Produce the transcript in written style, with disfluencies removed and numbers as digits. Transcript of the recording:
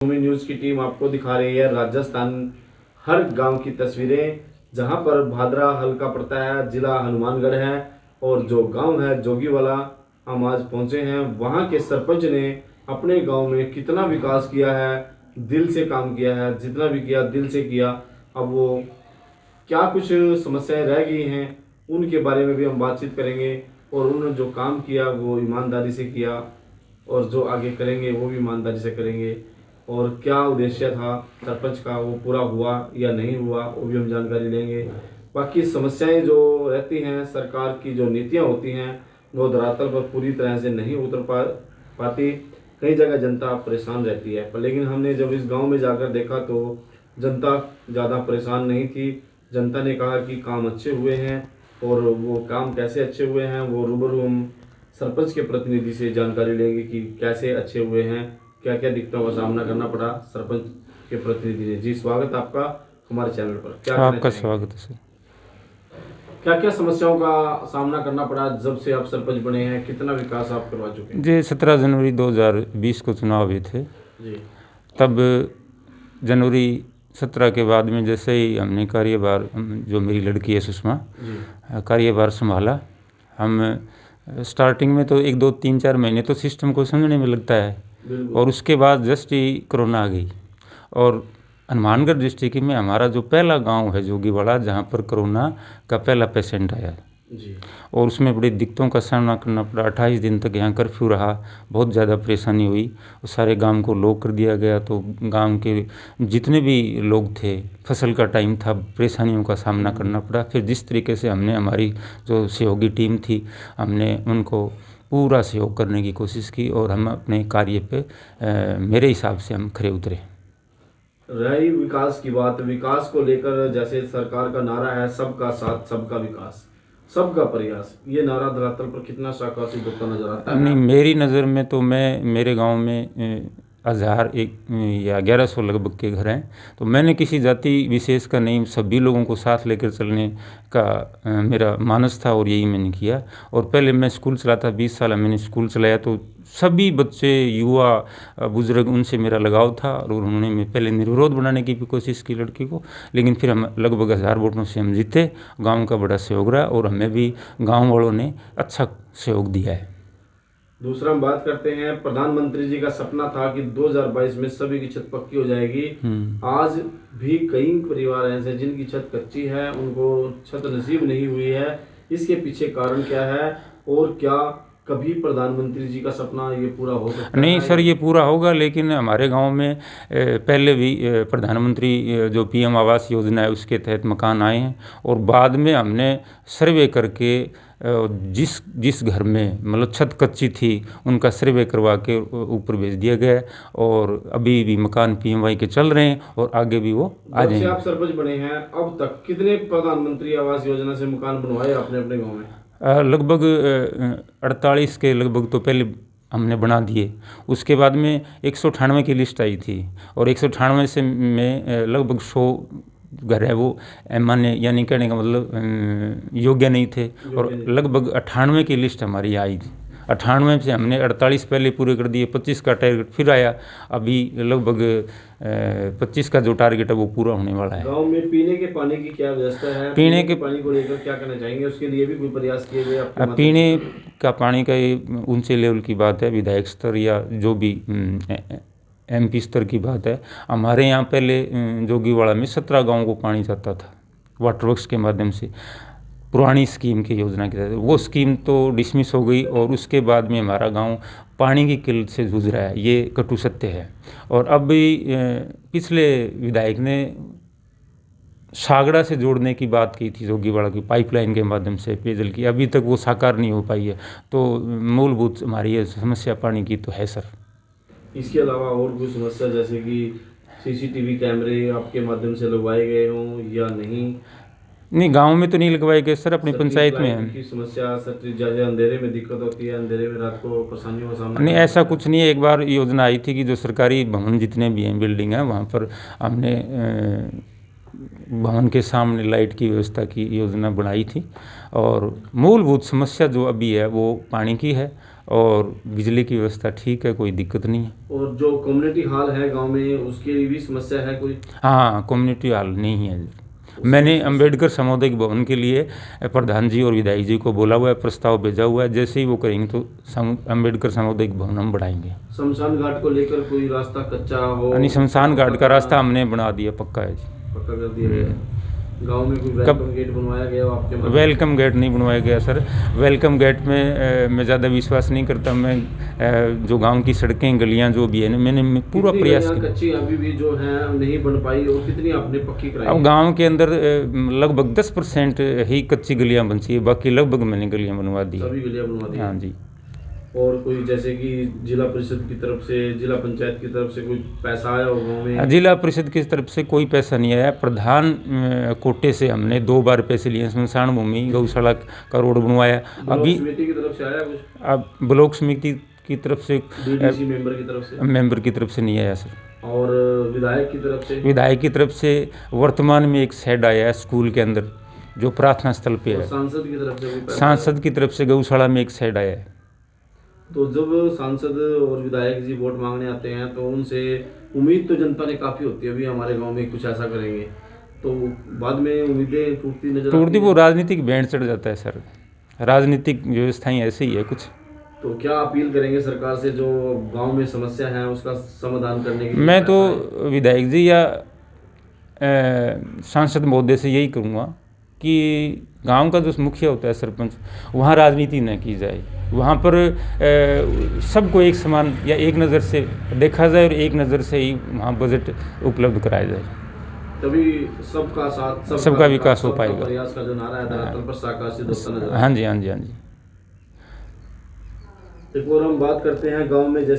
भूमि news की team आपको दिखा रही है राजस्थान हर गांव की तस्वीरें, जहां पर भादरा हल्का पड़ता है, जिला हनुमानगढ़ है और जो गांव है जोगीवाला, हम आज पहुंचे हैं। वहां के सरपंच ने अपने गांव में कितना विकास किया है, दिल से काम किया है, जितना भी किया दिल से किया। अब वो क्या कुछ समस्याएं रह गई हैं उनके बारे में भी हम बातचीत करेंगे, और उन्होंने जो काम किया वो ईमानदारी से किया और जो आगे करेंगे वो भी ईमानदारी से करेंगे, और क्या उद्देश्य था सरपंच का वो पूरा हुआ या नहीं हुआ वो भी हम जानकारी लेंगे। बाकी समस्याएं जो रहती हैं, सरकार की जो नीतियां होती हैं वो धरातल पर पूरी तरह से नहीं उतर पाती। कई जगह जनता परेशान रहती है, पर लेकिन हमने जब इस गांव में जाकर देखा तो जनता ज़्यादा परेशान नहीं थी। जनता ने कहा कि काम अच्छे हुए हैं, और वो काम कैसे अच्छे हुए हैं वो रूबरू हम सरपंच के प्रतिनिधि से जानकारी लेंगे कि कैसे अच्छे हुए हैं, क्या क्या दिक्कतों का सामना करना पड़ा सरपंच के प्रतिनिधि ने। जी स्वागत आपका हमारे चैनल पर। क्या आपका स्वागत है सर। क्या क्या समस्याओं का सामना करना पड़ा जब से आप सरपंच बने हैं, कितना विकास आप करवा चुके हैं? जी 17 जनवरी 2020 को चुनाव हुए थे। जी। तब जनवरी 17 के बाद में जैसे ही हमने कार्यभार, जो मेरी लड़की है सुषमा, कार्यभार संभाला। हम स्टार्टिंग में तो 1 2 3 4 महीने तो सिस्टम को समझने में लगता है, और उसके बाद जस्ट ही कोरोना आ गई। और हनुमानगढ़ डिस्ट्रिक्ट में हमारा जो पहला गांव है जोगीवाड़ा, जहां पर कोरोना का पहला पेशेंट आया जी। और उसमें बड़ी दिक्कतों का सामना करना पड़ा। 28 दिन तक यहाँ कर्फ्यू रहा, बहुत ज़्यादा परेशानी हुई। सारे गांव को लॉक कर दिया गया, तो गांव के जितने भी लोग थे, फसल का टाइम था, परेशानियों का सामना करना पड़ा। फिर जिस तरीके से हमने, हमारी जो सहयोगी टीम थी, हमने उनको पूरा सहयोग करने की कोशिश की और हम अपने कार्य पे मेरे हिसाब से हम खरे उतरे। रही विकास की बात, विकास को लेकर जैसे सरकार का नारा है सबका साथ सबका विकास सबका प्रयास, ये नारा धरातल पर कितना साकार सिद्ध होता नजर आता है? नहीं, मेरी नज़र में तो मेरे गांव में 1000 या 1100 लगभग के घर हैं। तो मैंने किसी जाति विशेष का नहीं, सभी लोगों को साथ लेकर चलने का मेरा मानस था, और यही मैंने किया। और पहले मैं स्कूल चलाता, 20 साल मैंने स्कूल चलाया, तो सभी बच्चे, युवा, बुजुर्ग, उनसे मेरा लगाव था। और उन्होंने मैं पहले निर्विरोध बनाने की भी कोशिश की लड़की को, लेकिन फिर हम लगभग 1000 वोटों से हम जीते। गाँव का बड़ा सहयोग रहा और हमें भी गाँव वालों ने अच्छा सहयोग दिया है। दूसरा हम बात करते हैं, प्रधानमंत्री जी का सपना था कि 2022 में सभी की छत पक्की हो जाएगी। आज भी कई परिवार ऐसे जिनकी छत कच्ची है, उनको छत नसीब नहीं हुई है। इसके पीछे कारण क्या है, और क्या कभी प्रधानमंत्री जी का सपना ये पूरा हो सकता है? नहीं सर, ये पूरा होगा, लेकिन हमारे गांव में पहले भी प्रधानमंत्री जो पीएम आवास योजना है उसके तहत मकान आए हैं। और बाद में हमने सर्वे करके जिस जिस घर में मतलब छत कच्ची थी उनका सर्वे करवा के ऊपर भेज दिया गया है। और अभी भी मकान पीएमवाई के चल रहे हैं और आगे भी वो आ जब से जाएंगे। आप सरपंच बने हैं अब तक कितने प्रधानमंत्री आवास योजना से मकान बनवाए आपने अपने गाँव में? लगभग 48 के लगभग तो पहले हमने बना दिए। उसके बाद में 198 की लिस्ट आई थी, और 198 से में लगभग 100 घर है वो मान्य, यानी कहने का मतलब योग्य नहीं थे। और लगभग 98 की लिस्ट हमारी आई थी। 98 से हमने 48 पहले पूरे कर दिए, 25 का टारगेट फिर आया। अभी लगभग 25 का जो टारगेट है वो पूरा होने वाला है। गांव में पीने के पानी की क्या व्यवस्था है? पीने के पानी को लेकर क्या करना चाहेंगे, उसके लिए भी कोई प्रयास किए गए आपके माध्यम से? पीने का पानी का ये ऊंचे लेवल की बात है, विधायक स्तर या जो भी एमपी स्तर की बात है। हमारे यहाँ पहले जोगीवाड़ा में 17 गाँव को पानी जाता था वाटर वर्क्स के माध्यम से, पुरानी स्कीम की योजना के तहत। वो स्कीम तो डिसमिस हो गई, और उसके बाद में हमारा गांव पानी की किल्लत से जूझ रहा है, ये कटु सत्य है। और अब भी पिछले विधायक ने सागड़ा से जोड़ने की बात की थी जोगीवाड़ा की, पाइपलाइन के माध्यम से पेयजल की, अभी तक वो साकार नहीं हो पाई है। तो मूलभूत हमारी ये समस्या पानी की तो है सर। इसके अलावा और कोई समस्या, जैसे कि सीसीटीवी कैमरे आपके माध्यम से लगवाए गए हों या नहीं? नहीं, गांव में तो नहीं लगवाए गए सर, अपनी पंचायत में है। की समस्या, जैसे अंधेरे में दिक्कत होती है, अंधेरे में रात को परेशानियों का सामना नहीं, करना ऐसा पड़ता है। कुछ नहीं है। एक बार योजना आई थी कि जो सरकारी भवन जितने भी हैं, बिल्डिंग है, वहाँ पर हमने भवन के सामने लाइट की व्यवस्था की योजना बनाई थी। और मूलभूत समस्या जो अभी है वो पानी की है। और बिजली की व्यवस्था ठीक है, कोई दिक्कत नहीं है। और जो कम्युनिटी हॉल है गांव में, उसकी भी समस्या है कोई? हाँ, कम्युनिटी हॉल नहीं है। मैंने अंबेडकर सामुदायिक भवन के लिए प्रधान जी और विधायक जी को बोला हुआ है, प्रस्ताव भेजा हुआ है। जैसे ही वो करेंगे तो अंबेडकर सामुदायिक भवन हम बढ़ाएंगे। शमशान घाट को लेकर कोई रास्ता कच्चा हो? यानी शमशान घाट का रास्ता हमने बना दिया, पक्का है जी। पक्का कर दिया गया है। गांव में कोई वेलकम गेट बनवाया गया हो आपके माध्यम से? वेलकम गेट नहीं बनवाया गया सर। वेलकम गेट में मैं ज़्यादा विश्वास नहीं करता। मैं जो गांव की सड़कें गलियां जो भी है ना, मैंने पूरा कितनी प्रयास गलियां किया। कच्ची अभी भी जो है नहीं बन पाई, और कितनी आपने पक्की कराई? अब गांव के अंदर लगभग 10% ही कच्ची गलियां बची है, बाकी लगभग मैंने गलियां बनवा दी। सभी गलियां बनवा दी? हाँ जी। और कोई जैसे कि जिला परिषद की तरफ से, जिला पंचायत की तरफ से कोई पैसा आया हो गाँव में? जिला परिषद की तरफ से कोई पैसा नहीं आया। प्रधान कोटे से हमने 2 बार पैसे लिए। स्मशान भूमि, गौशाला का रोड बनवाया। अभी समिति की तरफ से आया कुछ? अब ब्लॉक समिति की तरफ से, डीडीसी मेंबर की तरफ से? मेंबर की तरफ से नहीं आया सर। और विधायक की तरफ से? विधायक की तरफ से वर्तमान में एक शेड आया है स्कूल के अंदर, जो प्रार्थना स्थल पे और है। सांसद की तरफ से कोई पैसा? सांसद की तरफ से गौशाला में एक शेड आया है। तो जब सांसद और विधायक जी वोट मांगने आते हैं तो उनसे उम्मीद तो जनता ने काफ़ी होती है, अभी हमारे गांव में कुछ ऐसा करेंगे, तो बाद में उम्मीदें टूटती नजर टूटती, आती वो हैं। राजनीतिक बैंड चढ़ जाता है सर। राजनीतिक व्यवस्थाएं ऐसे ही है कुछ। तो क्या अपील करेंगे सरकार से, जो गांव में समस्या है उसका समाधान करने के लिए? मैं तो पैसा है। विधायक जी या सांसद महोदय से यही कहूँगा कि गांव का जो मुखिया होता है, सरपंच, वहाँ राजनीति न की जाए। वहाँ पर सबको एक समान या एक नज़र से देखा जाए और एक नज़र से ही वहाँ बजट उपलब्ध कराया जाए, तभी सबका साथ, सबका विकास हो सबका पाएगा। प्रयास का जो नारा है धरातल पर साकार सिद्ध होता नजर आता है। हाँ जी, हाँ जी, हाँ जी। एक और हम बात करते हैं गांव में, जैसे